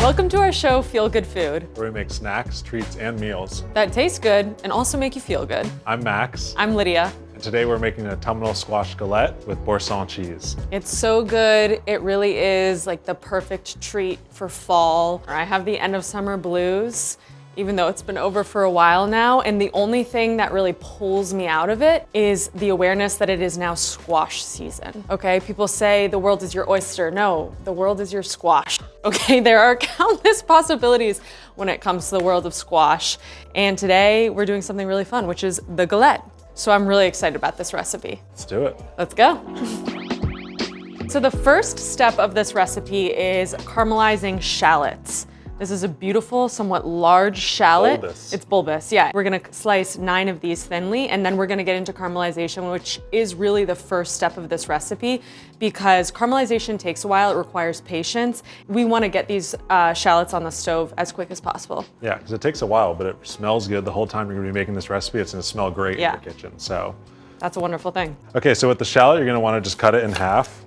Welcome to our show, Feel Good Food, where we make snacks, treats, and meals that taste good and also make you feel good. I'm Max. I'm Lydia. And today we're making an autumnal squash galette with Boursin cheese. It's so good. It really is like the perfect treat for fall. I have the end of summer blues, even though it's been over for a while now. And the only thing that really pulls me out of it is the awareness that it is now squash season. Okay, people say the world is your oyster. No, the world is your squash. Okay, there are countless possibilities when it comes to the world of squash. And today we're doing something really fun, which is the galette. So I'm really excited about this recipe. Let's do it. Let's go. So the first step of this recipe is caramelizing shallots. This is a beautiful, somewhat large shallot. Bulbous. It's bulbous, yeah. We're gonna slice 9 of these thinly, and then we're gonna get into caramelization, which is really the first step of this recipe, because caramelization takes a while, it requires patience. We wanna get these shallots on the stove as quick as possible. Yeah, because it takes a while, but it smells good. The whole time you're gonna be making this recipe, it's gonna smell great in your kitchen, so. That's a wonderful thing. Okay, so with the shallot, you're gonna wanna just cut it in half.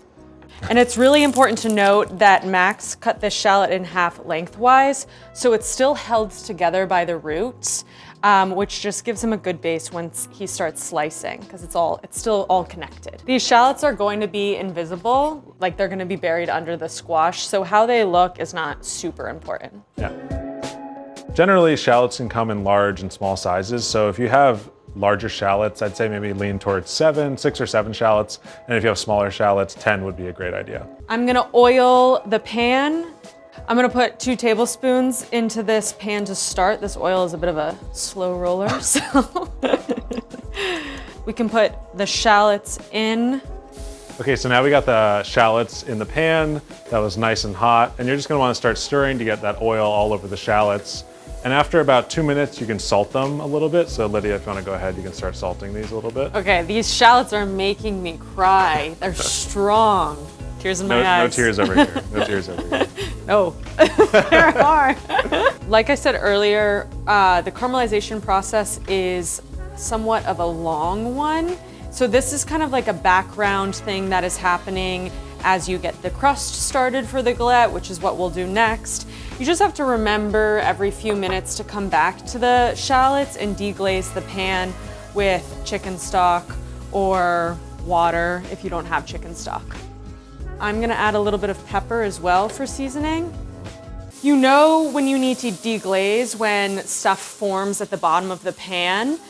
And it's really important to note that Max cut this shallot in half lengthwise, so it's still held together by the roots, which just gives him a good base once he starts slicing, because it's still all connected. These shallots are going to be invisible, like they're going to be buried under the squash, so how they look is not super important. Yeah. Generally, shallots can come in large and small sizes, so if you have larger shallots, I'd say maybe lean towards 6 or 7 shallots. And if you have smaller shallots, 10 would be a great idea. I'm gonna oil the pan. I'm gonna put 2 tablespoons into this pan to start. This oil is a bit of a slow roller, so we can put the shallots in. Okay, so now we got the shallots in the pan. That was nice and hot. And you're just gonna wanna start stirring to get that oil all over the shallots. And after about 2 minutes, you can salt them a little bit. So Lydia, if you wanna go ahead, you can start salting these a little bit. Okay, these shallots are making me cry. They're strong. Tears in my eyes. No tears over here, no tears over here. No, there are. Like I said earlier, the caramelization process is somewhat of a long one. So this is kind of like a background thing that is happening as you get the crust started for the galette, which is what we'll do next. You just have to remember every few minutes to come back to the shallots and deglaze the pan with chicken stock or water if you don't have chicken stock. I'm gonna add a little bit of pepper as well for seasoning. You know when you need to deglaze when stuff forms at the bottom of the pan.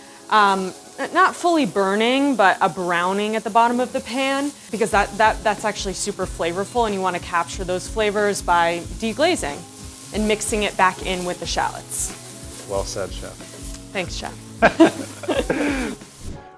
Not fully burning, but a browning at the bottom of the pan, because that's actually super flavorful, and you want to capture those flavors by deglazing and mixing it back in with the shallots. Well said, Chef. Thanks, Chef.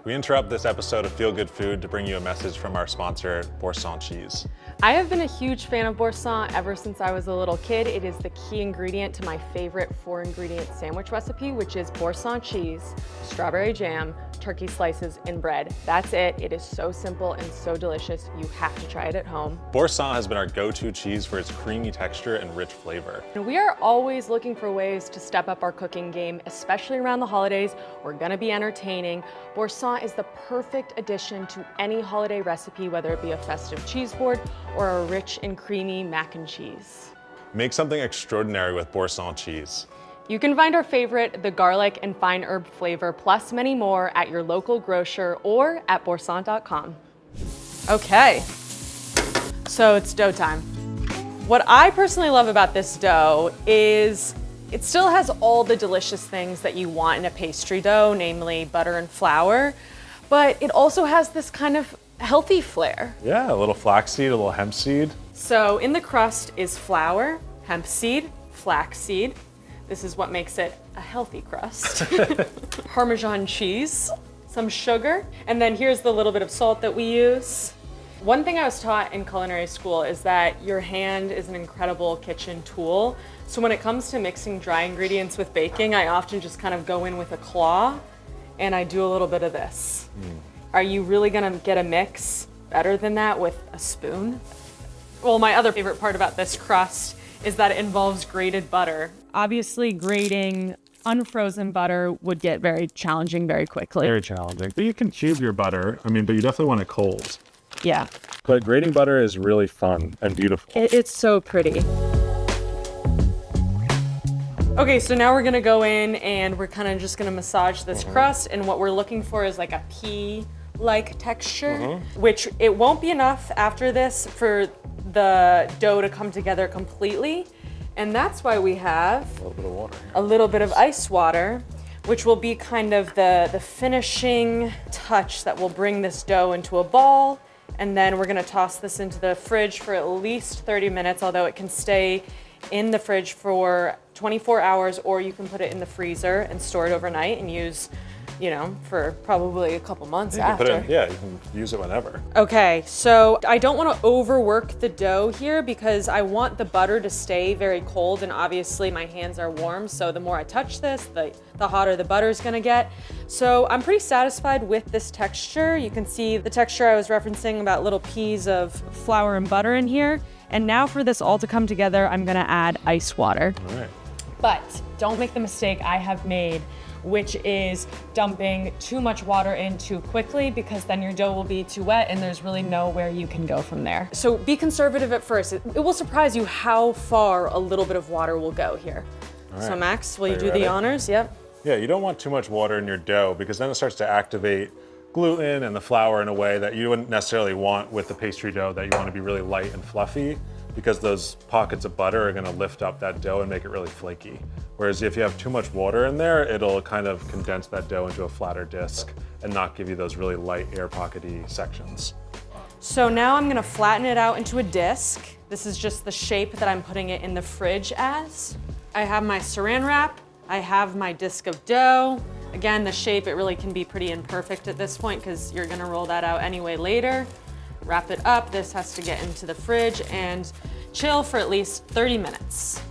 We interrupt this episode of Feel Good Food to bring you a message from our sponsor, Boursin Cheese. I have been a huge fan of Boursin ever since I was a little kid. It is the key ingredient to my favorite 4-ingredient sandwich recipe, which is Boursin cheese, strawberry jam, turkey slices, and bread. That's it. It is so simple and so delicious. You have to try it at home. Boursin has been our go-to cheese for its creamy texture and rich flavor. We are always looking for ways to step up our cooking game, especially around the holidays. We're gonna be entertaining. Boursin is the perfect addition to any holiday recipe, whether it be a festive cheese board or a rich and creamy mac and cheese. Make something extraordinary with Boursin cheese. You can find our favorite, the garlic and fine herb flavor, plus many more at your local grocer or at boursin.com. Okay, so it's dough time. What I personally love about this dough is it still has all the delicious things that you want in a pastry dough, namely butter and flour, but it also has this kind of healthy flair. Yeah, a little flaxseed, a little hemp seed. So in the crust is flour, hemp seed, flax seed. This is what makes it a healthy crust. Parmesan cheese, some sugar, and then here's the little bit of salt that we use. One thing I was taught in culinary school is that your hand is an incredible kitchen tool. So when it comes to mixing dry ingredients with baking, I often just kind of go in with a claw and I do a little bit of this. Are you really gonna get a mix better than that with a spoon? Well, my other favorite part about this crust is that it involves grated butter. Obviously, grating unfrozen butter would get very challenging very quickly. Very challenging. But you can cube your butter, but you definitely want it cold. Yeah. But grating butter is really fun and beautiful. It's so pretty. Okay, so now we're gonna go in and we're kind of just gonna massage this crust, and what we're looking for is like a pea-like texture, which it won't be enough after this for the dough to come together completely. And that's why we have A little bit of water. a little bit of ice water, which will be kind of the finishing touch that will bring this dough into a ball. And then we're gonna toss this into the fridge for at least 30 minutes, although it can stay in the fridge for 24 hours, or you can put it in the freezer and store it overnight and use, you know, for probably a couple months after. You can use it whenever. Okay, so I don't want to overwork the dough here because I want the butter to stay very cold, and obviously my hands are warm, so the more I touch this, the hotter the butter is gonna get. So I'm pretty satisfied with this texture. You can see the texture I was referencing about little peas of flour and butter in here. And now for this all to come together, I'm gonna add ice water. All right. But don't make the mistake I have made, which is dumping too much water in too quickly, because then your dough will be too wet and there's really nowhere you can go from there. So be conservative at first. It will surprise you how far a little bit of water will go here. All So right. Max, will you do ready? the honors? Yep. Yeah, you don't want too much water in your dough because then it starts to activate gluten and the flour in a way that you wouldn't necessarily want with the pastry dough, that you want to be really light and fluffy, because those pockets of butter are going to lift up that dough and make it really flaky. Whereas if you have too much water in there, it'll kind of condense that dough into a flatter disc and not give you those really light air pockety sections. So now I'm gonna flatten it out into a disc. This is just the shape that I'm putting it in the fridge as. I have my saran wrap. I have my disc of dough. Again, the shape, it really can be pretty imperfect at this point because you're gonna roll that out anyway later. Wrap it up. This has to get into the fridge and chill for at least 30 minutes.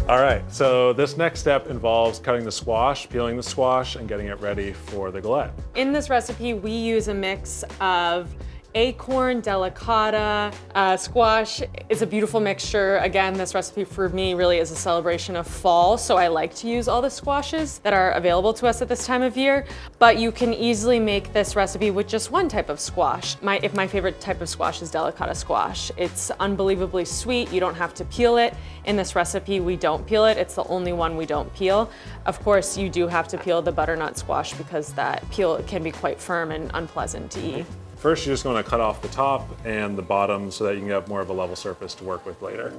All right, so this next step involves cutting the squash, peeling the squash, and getting it ready for the galette. In this recipe, we use a mix of acorn, delicata, squash. It's a beautiful mixture. Again, this recipe for me really is a celebration of fall, so I like to use all the squashes that are available to us at this time of year, but you can easily make this recipe with just one type of squash. If my favorite type of squash is delicata squash. It's unbelievably sweet. You don't have to peel it. In this recipe, we don't peel it. It's the only one we don't peel. Of course, you do have to peel the butternut squash because that peel can be quite firm and unpleasant to eat. First, you're just going to cut off the top and the bottom so that you can have more of a level surface to work with later.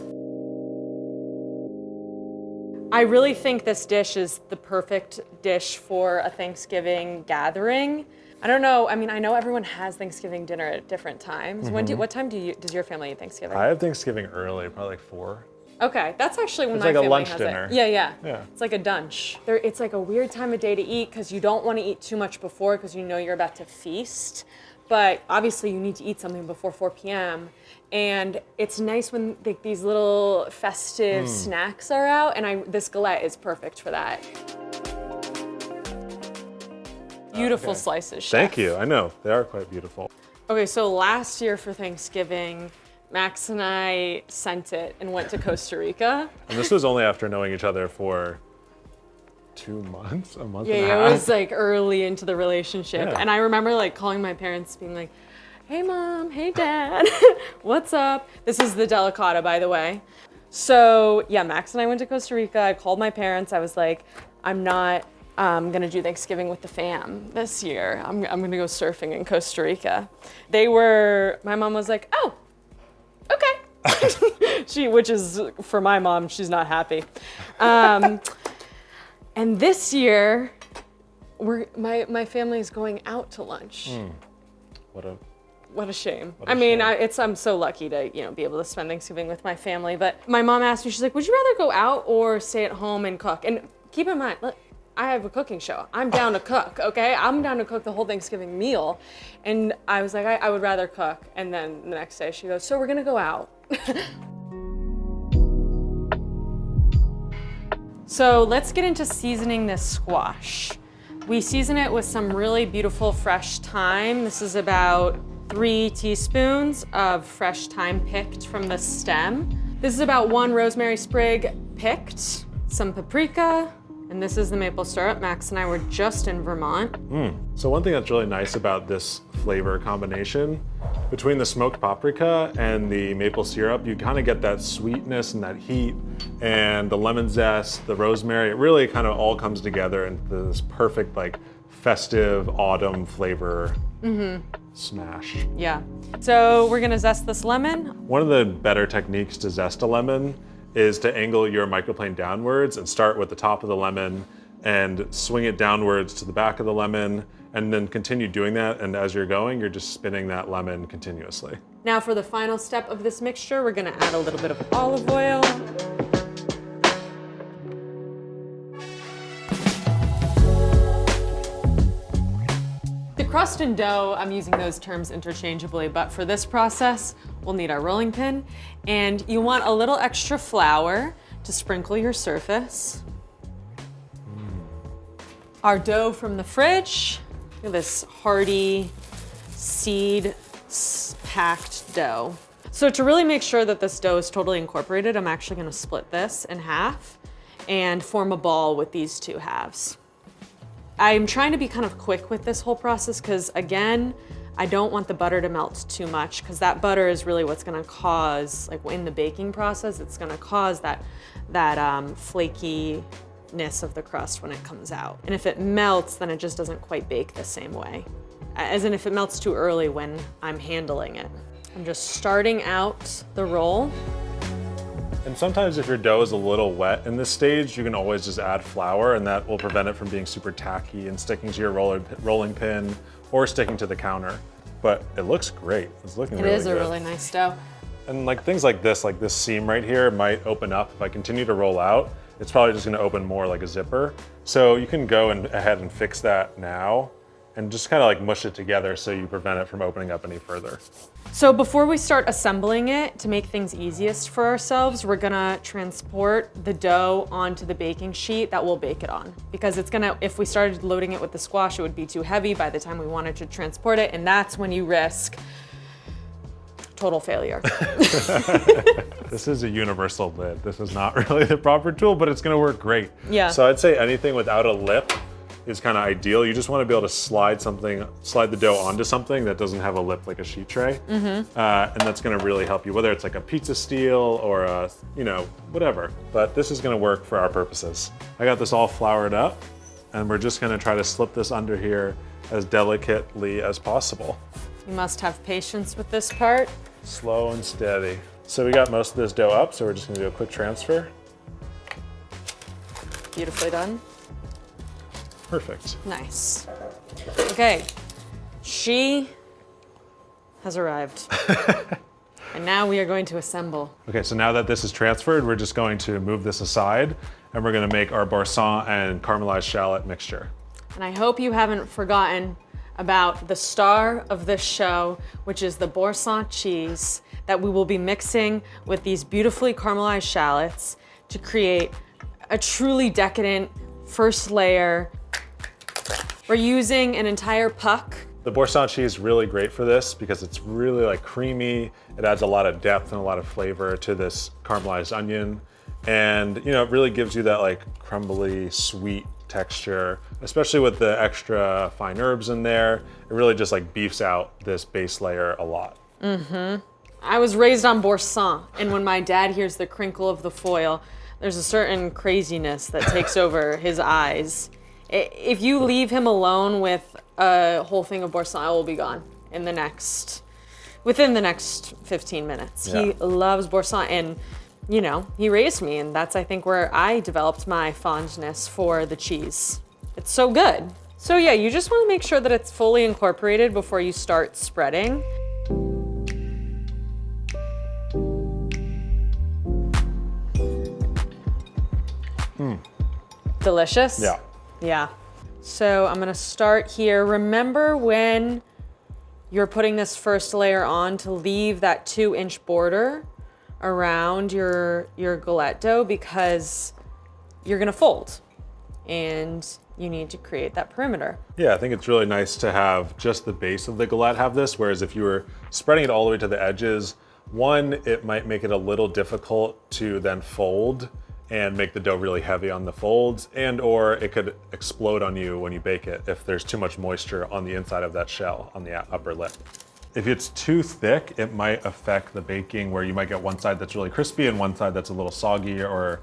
I really think this dish is the perfect dish for a Thanksgiving gathering. I don't know, I mean, I know everyone has Thanksgiving dinner at different times. What time does your family eat Thanksgiving? I have Thanksgiving early, probably like 4. Okay, that's actually when It's my like a family lunch has dinner. it. Yeah. Yeah. It's like a dunch. It's like a weird time of day to eat because you don't want to eat too much before because you know you're about to feast. But obviously you need to eat something before 4 p.m. And it's nice when these little festive snacks are out, and this galette is perfect for that. Beautiful slices, chef. Thank you, I know, they are quite beautiful. Okay, so last year for Thanksgiving, Max and I sent it and went to Costa Rica. And this was only after knowing each other for 2 months, a month and a Yeah, half. it was like early into the relationship. Yeah. And I remember like calling my parents being like, hey mom, hey dad, what's up? This is the delicata, by the way. So yeah, Max and I went to Costa Rica. I called my parents. I was like, I'm not gonna do Thanksgiving with the fam this year. I'm gonna go surfing in Costa Rica. My mom was like, oh, okay. Which is, for my mom, she's not happy. And this year, my family is going out to lunch. What a shame. I'm so lucky to be able to spend Thanksgiving with my family. But my mom asked me, she's like, would you rather go out or stay at home and cook? And keep in mind, look, I have a cooking show. I'm down to cook, okay? I'm down to cook the whole Thanksgiving meal. And I was like, I would rather cook. And then the next day she goes, so we're gonna go out. So let's get into seasoning this squash. We season it with some really beautiful fresh thyme. This is about 3 teaspoons of fresh thyme picked from the stem. This is about 1 rosemary sprig picked, some paprika, and this is the maple syrup. Max and I were just in Vermont. So one thing that's really nice about this flavor combination Between the smoked paprika and the maple syrup, you kind of get that sweetness and that heat and the lemon zest, the rosemary. It really kind of all comes together into this perfect, like, festive autumn flavor smash. Yeah. So we're gonna zest this lemon. One of the better techniques to zest a lemon is to angle your microplane downwards and start with the top of the lemon and swing it downwards to the back of the lemon, and then continue doing that. And as you're going, you're just spinning that lemon continuously. Now for the final step of this mixture, we're gonna add a little bit of olive oil. The crust and dough, I'm using those terms interchangeably, but for this process, we'll need our rolling pin, and you want a little extra flour to sprinkle your surface. Our dough from the fridge. Look at this hearty, seed-packed dough. So to really make sure that this dough is totally incorporated, I'm actually gonna split this in half and form a ball with these two halves. I'm trying to be kind of quick with this whole process because, again, I don't want the butter to melt too much because that butter is really what's gonna cause, like in the baking process, it's gonna cause that flakiness of the crust when it comes out. And if it melts, then it just doesn't quite bake the same way. As in if it melts too early when I'm handling it. I'm just starting out the roll. And sometimes if your dough is a little wet in this stage, you can always just add flour, and that will prevent it from being super tacky and sticking to your rolling pin or sticking to the counter. But it looks great. It's looking really good. It is a really nice dough. And like things like this seam right here might open up. If I continue to roll out, it's probably just gonna open more like a zipper. So you can go ahead and fix that now and just kind of like mush it together so you prevent it from opening up any further. So before we start assembling it, to make things easiest for ourselves, we're gonna transport the dough onto the baking sheet that we'll bake it on. Because it's gonna, if we started loading it with the squash, it would be too heavy by the time we wanted to transport it, and that's when you risk total failure. This is a universal lid. This is not really the proper tool, but it's gonna work great. Yeah. So I'd say anything without a lip is kind of ideal. You just want to be able to slide the dough onto something that doesn't have a lip like a sheet tray. And that's gonna really help you, whether it's like a pizza steel or a, whatever. But this is gonna work for our purposes. I got this all floured up, and we're just gonna try to slip this under here as delicately as possible. You must have patience with this part. Slow and steady. So we got most of this dough up, so we're just gonna do a quick transfer. Beautifully done. Perfect. Nice. Okay, she has arrived. And now we are going to assemble. Okay, so now that this is transferred, we're just going to move this aside, and we're gonna make our Boursin and caramelized shallot mixture. And I hope you haven't forgotten about the star of this show, which is the Boursin cheese that we will be mixing with these beautifully caramelized shallots to create a truly decadent first layer. We're using an entire puck. The Boursin cheese is really great for this because it's really like creamy. It adds a lot of depth and a lot of flavor to this caramelized onion. And it really gives you that like crumbly, sweet texture, especially with the extra fine herbs in there. It really just like beefs out this base layer a lot. I was raised on Boursin, and when my dad hears the crinkle of the foil, there's a certain craziness that takes over his eyes. If you leave him alone with a whole thing of Boursin, I will be gone within the next 15 minutes. Yeah. He loves Boursin, and he raised me, and that's, I think, where I developed my fondness for the cheese. It's so good. So yeah, you just want to make sure that it's fully incorporated before you start spreading. Delicious? Yeah. Yeah. So I'm gonna start here. Remember when you're putting this first layer on to leave that 2-inch border around your galette dough, because you're gonna fold and you need to create that perimeter. Yeah, I think it's really nice to have just the base of the galette have this, whereas if you were spreading it all the way to the edges, one, it might make it a little difficult to then fold and make the dough really heavy on the folds, and or it could explode on you when you bake it if there's too much moisture on the inside of that shell on the upper lip. If it's too thick, it might affect the baking where you might get one side that's really crispy and one side that's a little soggy or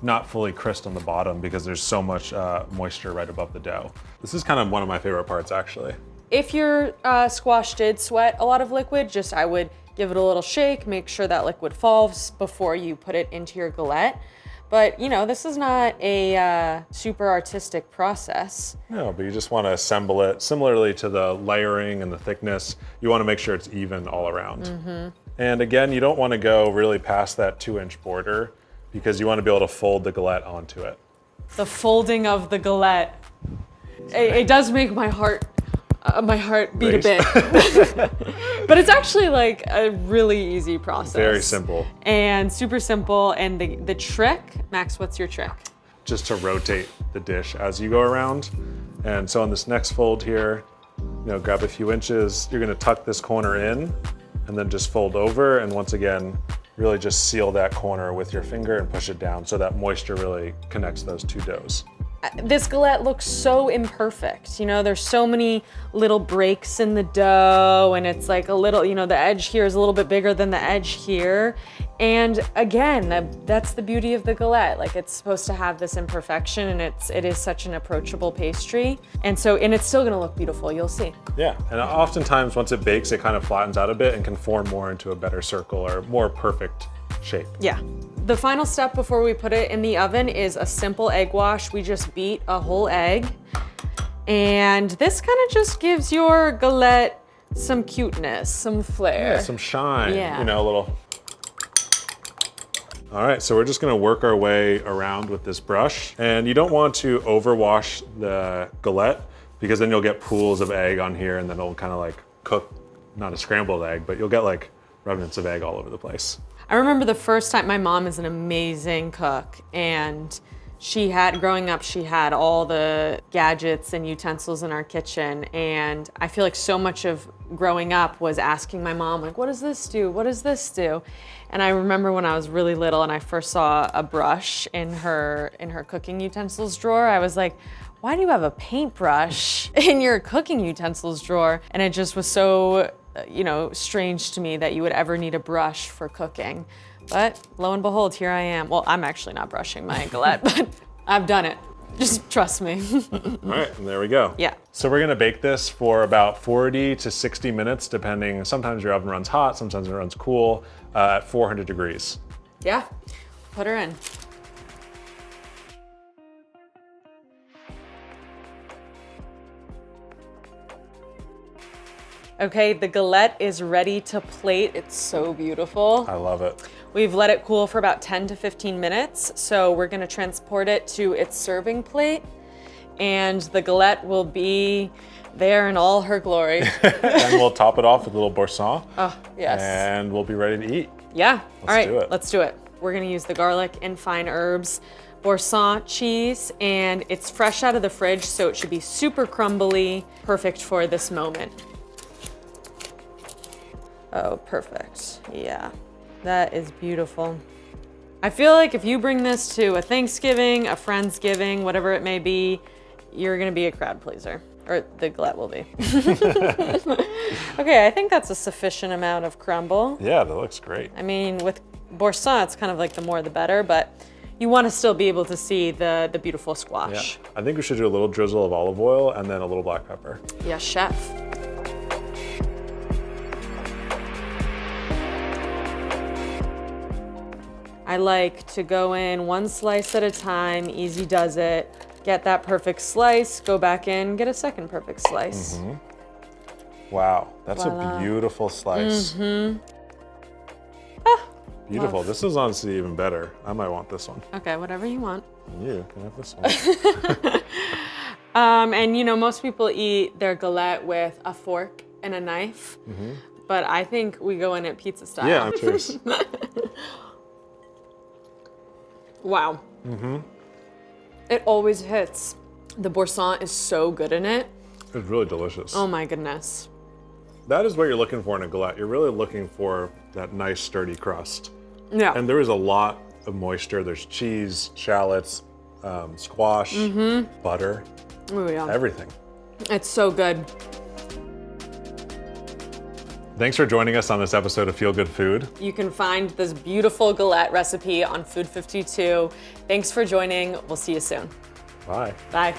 not fully crisp on the bottom because there's so much moisture right above the dough. This is kind of one of my favorite parts, actually. If your squash did sweat a lot of liquid, I would give it a little shake, make sure that liquid falls before you put it into your galette. But you know, this is not a super artistic process. No, but you just want to assemble it similarly to the layering and the thickness. You want to make sure it's even all around. And again, you don't want to go really past that 2-inch border because you want to be able to fold the galette onto it. The folding of the galette. It does make my heart beat a bit. But it's actually like a really easy process. Very simple. And super simple. And the trick, Max, what's your trick? Just to rotate the dish as you go around. And so on this next fold here, grab a few inches. You're gonna tuck this corner in and then just fold over. And once again, really just seal that corner with your finger and push it down so that moisture really connects those two doughs. This galette looks so imperfect. There's so many little breaks in the dough and it's like a little, the edge here is a little bit bigger than the edge here. And again, that's the beauty of the galette. Like it's supposed to have this imperfection and it is such an approachable pastry. And it's still gonna look beautiful, you'll see. Yeah, and oftentimes once it bakes, it kind of flattens out a bit and can form more into a better circle or more perfect shape. Yeah. The final step before we put it in the oven is a simple egg wash. We just beat a whole egg. And this kind of just gives your galette some cuteness, some flair. Yeah, some shine, Yeah. a little. All right, so we're just gonna work our way around with this brush. And you don't want to overwash the galette because then you'll get pools of egg on here and then it'll kind of like cook, not a scrambled egg, but you'll get like remnants of egg all over the place. I remember the first time, my mom is an amazing cook, and growing up, she had all the gadgets and utensils in our kitchen, and I feel like so much of growing up was asking my mom, like, what does this do? What does this do? And I remember when I was really little and I first saw a brush in her cooking utensils drawer, I was like, why do you have a paintbrush in your cooking utensils drawer? And it just was so strange to me that you would ever need a brush for cooking. But lo and behold, here I am. Well, I'm actually not brushing my galette, but I've done it. Just trust me. All right, and there we go. Yeah. So we're gonna bake this for about 40 to 60 minutes, depending. Sometimes your oven runs hot, sometimes it runs cool, at 400 degrees. Yeah, put her in. Okay, the galette is ready to plate. It's so beautiful. I love it. We've let it cool for about 10 to 15 minutes. So we're gonna transport it to its serving plate and the galette will be there in all her glory. And we'll top it off with a little Boursin. Oh, yes. And we'll be ready to eat. Yeah, all right, do it. Let's do it. We're gonna use the garlic and fine herbs, Boursin cheese, and it's fresh out of the fridge, so it should be super crumbly, perfect for this moment. Oh, perfect. Yeah, that is beautiful. I feel like if you bring this to a Thanksgiving, a Friendsgiving, whatever it may be, you're gonna be a crowd pleaser, or the galette will be. Okay, I think that's a sufficient amount of crumble. Yeah, that looks great. I mean, with Boursin, it's kind of like the more the better, but you want to still be able to see the beautiful squash. Yeah. I think we should do a little drizzle of olive oil and then a little black pepper. Yeah, chef. I like to go in one slice at a time, easy does it. Get that perfect slice, go back in, get a second perfect slice. Mm-hmm. Wow, that's Voila. a beautiful slice. Mm-hmm. Ah, Beautiful. love. This is honestly even better. I might want this one. Okay, whatever you want. And you can have this one. And most people eat their galette with a fork and a knife, but I think we go in at pizza style. Yeah, I'm curious. Wow. Mm-hmm. It always hits. The Boursin is so good in it. It's really delicious. Oh my goodness. That is what you're looking for in a galette. You're really looking for that nice sturdy crust. Yeah. And there is a lot of moisture. There's cheese, shallots, squash, butter, Oh yeah. everything. It's so good. Thanks for joining us on this episode of Feel Good Food. You can find this beautiful galette recipe on Food52. Thanks for joining. We'll see you soon. Bye. Bye.